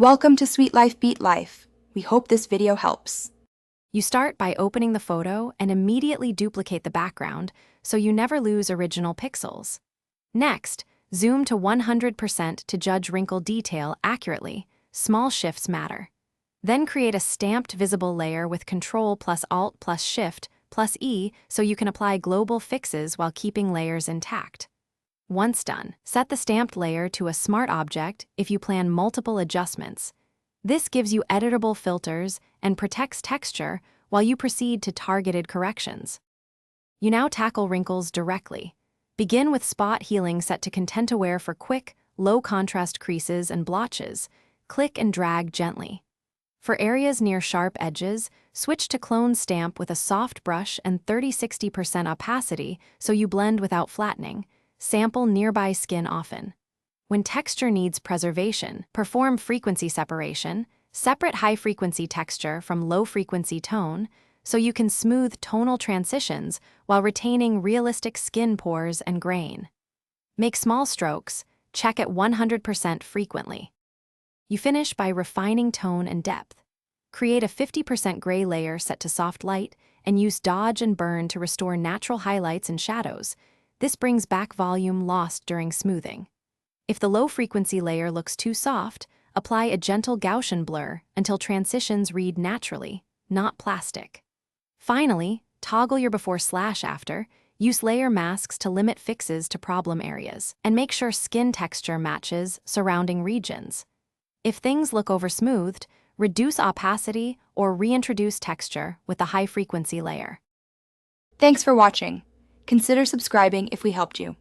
Welcome to Sweet Life Beat Life. We hope this video helps. You start by opening the photo and immediately duplicate the background so you never lose original pixels. Next, zoom to 100% to judge wrinkle detail accurately. Small shifts matter. Then create a stamped visible layer with Ctrl plus Alt plus Shift plus E so you can apply global fixes while keeping layers intact. Once done, set the stamped layer to a smart object if you plan multiple adjustments. This gives you editable filters and protects texture while you proceed to targeted corrections. You now tackle wrinkles directly. Begin with spot healing set to content aware for quick, low-contrast creases and blotches. Click and drag gently. For areas near sharp edges, switch to clone stamp with a soft brush and 30-60% opacity so you blend without flattening. Sample nearby skin often. When texture needs preservation, perform frequency separation. Separate high-frequency texture from low-frequency tone so you can smooth tonal transitions while retaining realistic skin pores and grain. Make small strokes, check at 100% frequently. You finish by refining tone and depth. Create a 50% gray layer set to soft light and use dodge and burn to restore natural highlights and shadows. This brings back volume lost during smoothing. If the low-frequency layer looks too soft, apply a gentle Gaussian blur until transitions read naturally, not plastic. Finally, toggle your before/after, use layer masks to limit fixes to problem areas, and make sure skin texture matches surrounding regions. If things look oversmoothed, reduce opacity or reintroduce texture with the high-frequency layer. Thanks for watching. Consider subscribing if we helped you.